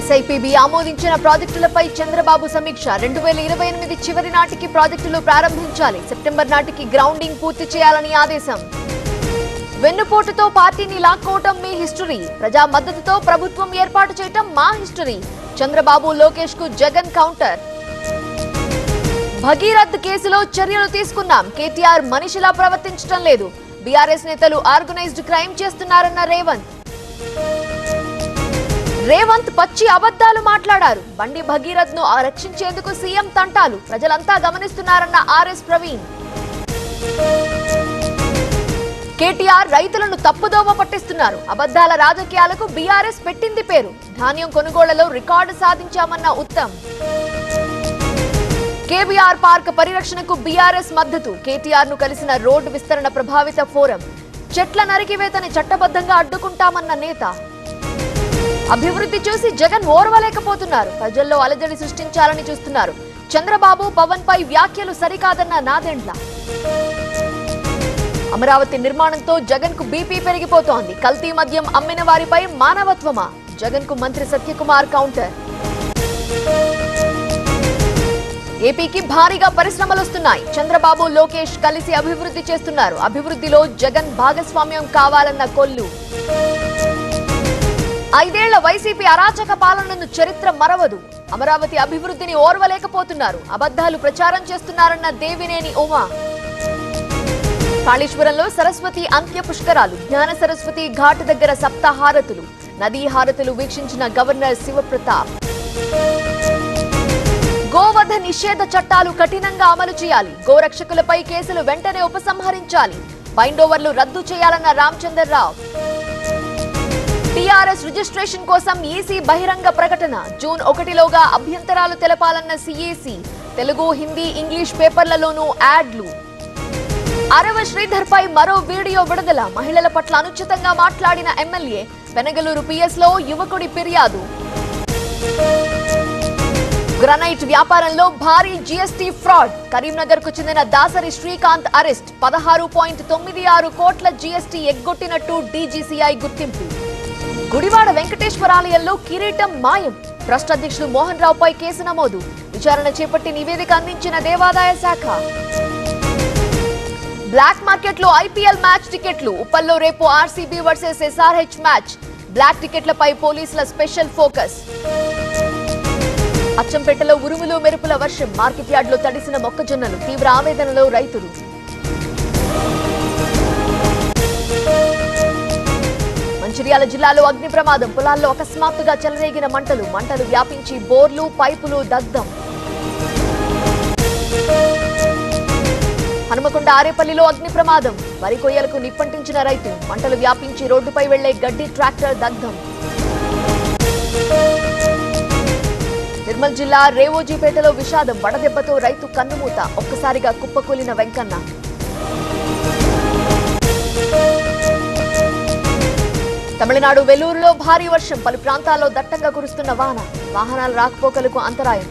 SIPB ఆమోదించిన ప్రాజెక్టులపై చంద్రబాబు సమీక్ష 2028 చివరి నాటికి ప్రాజెక్టులు ప్రారంభించాలి. సెప్టెంబర్ నాటికి గ్రౌండింగ్ పూర్తి చేయాలని ఆదేశం. వెన్నుపోటుతో పార్టీని లాక్కోవటం మీ హిస్టరీ, ప్రజా మద్దతుతో ప్రభుత్వం ఏర్పాటు చేయటం మా హిస్టరీ. చంద్రబాబు లోకేష్ కు జగన్ కౌంటర్. భగీరథ్ కేసులో చర్యలు తీసుకున్నాం, కేటీఆర్ మనిషిలా ప్రవర్తించడం లేదు. బీఆర్ఎస్ నేతలు ఆర్గనైజ్డ్ క్రైమ్ చేస్తున్నారన్న రేవంత్ పచ్చి అబద్ధాలు మాట్లాడారు. బండి భగీరథ్ ను రక్షించేందుకు సీఎం తంటాలు, ప్రజలంతా గమనిస్తున్నారన్న ఆర్ఎస్ ప్రవీణ్. కేటీఆర్ రైతులను తప్పుదోవ పట్టిస్తున్నారు, అబద్ధాల రాజకీయాలకు బీఆర్ఎస్ పెట్టింది పేరు. ధాన్యం కొనుగోళ్లలో రికార్డు సాధించామన్న ఉత్తమ్. కేబీఆర్ పార్క్ పరిరక్షణకు బీఆర్ఎస్ మద్దతు, కేటీఆర్ ను కలిసిన రోడ్డు విస్తరణ ప్రభావిత ఫోరం. చెట్ల నరికివేతని చట్టబద్ధంగా అడ్డుకుంటామన్న నేత. అభివృద్ధి చూసి జగన్ ఓర్వలేకపోతున్నారు, ప్రజల్లో అలజడి సృష్టించాలని చూస్తున్నారు. చంద్రబాబు పవన్ పై వ్యాఖ్యలు సరికాదన్న నాదెండ్ల. అమరావతి నిర్మాణంతో జగన్ కు బీపీ పెరిగిపోతోంది, కల్తీ మద్యం అమ్మిన వారిపై మానవత్వమా? జగన్ కు మంత్రి సత్యకుమార్ కౌంటర్. ఏపీకి భారీగా పరిశ్రమలొస్తున్నాయి, చంద్రబాబు లోకేష్ కలిసి అభివృద్ధి చేస్తున్నారు. అభివృద్ధిలో జగన్ భాగస్వామ్యం కావాలన్న కొల్లు. 5 ఏళ్ల వైసీపీ అరాచక పాలనను చరిత్ర మరవదు, అమరావతి అభివృద్ధిని ఓర్వలేకపోతున్నారు, అబద్ధాలు ప్రచారం చేస్తున్నారన్న దేవినేని ఉమా. కాళేశ్వరంలో సరస్వతి అంత్య పుష్కరాలు, జ్ఞాన సరస్వతి ఘాట్ దగ్గర సప్తాహారతులు, నదీ హారతులు వీక్షించిన గవర్నర్ శివప్రతాప్. గోవధ నిషేధ చట్టాలు కఠినంగా అమలు చేయాలి, గోరక్షకులపై కేసులు వెంటనే ఉపసంహరించాలి, బైండోవర్లు రద్దు చేయాలన్న రామచంద్రరావు. టీఆర్ఎస్ రిజిస్ట్రేషన్ కోసం ఈసీ బహిరంగ ప్రకటన, జూన్ 1లోగా అభ్యంతరాలు తెలపాలన్న సీఏసీ. తెలుగు, హిందీ, ఇంగ్లీష్ పేపర్లలోనూ యాడ్లు. అరవ శ్రీధర్ పై మరో వీడియో విడుదల, మహిళల పట్ల అనుచితంగా మాట్లాడిన ఎమ్మెల్యే. పెనగలూరు పిఎస్ లో యువకుడి ఫిర్యాదు. గ్రనైట్ వ్యాపారంలో భారీ జీఎస్టీ ఫ్రాడ్, కరీంనగర్ కు చెందిన దాసరి శ్రీకాంత్ అరెస్ట్. 16.96 కోట్ల జీఎస్టీ ఎగ్గొట్టినట్టు డీజీసీఐ గుర్తింపు. గుడివాడ వెంకటేశ్వరాలయంలో కిరీటం మాయం, ట్రస్ట్ అధ్యక్షుడు మోహన్ రావుపై కేసు నమోదు. విచారణ చేపట్టి నివేదిక అందించిన దేవాదాయ శాఖ. బ్లాక్ మార్కెట్ లో ఐపీఎల్ మ్యాచ్ టికెట్లు, ఉప్పల్లో రేపు RCB versus SRH match. Black టికెట్లపై పోలీసుల స్పెషల్ ఫోకస్. అచ్చంపేటలో ఉరుములు మెరుపుల వర్షం, మార్కెట్ యార్డ్ లో తడిసిన మొక్కజొన్నలు, తీవ్ర ఆవేదనలో రైతులు. మంచిర్యాల జిల్లాలో అగ్ని ప్రమాదం, పొలాల్లో అకస్మాత్తుగా చెలరేగిన మంటలు వ్యాపించి బోర్లు, పైపులు దగ్ధం. హనుమకొండ ఆరేపల్లిలో అగ్ని ప్రమాదం, వరి కొయ్యలకు నిప్పంటించిన రైతు, మంటలు వ్యాపించి రోడ్డుపై వెళ్లే గడ్డి ట్రాక్టర్ దగ్ధం. నిర్మల్ జిల్లా రేవోజీపేటలో విషాదం, వడదెబ్బతో రైతు కన్నుమూత, ఒక్కసారిగా కుప్పకూలిన వెంకన్న. తమిళనాడు వెల్లూరులో భారీ వర్షం, పలు ప్రాంతాల్లో దట్టంగా కురుస్తున్న వాన, వాహనాల రాకపోకలకు అంతరాయం.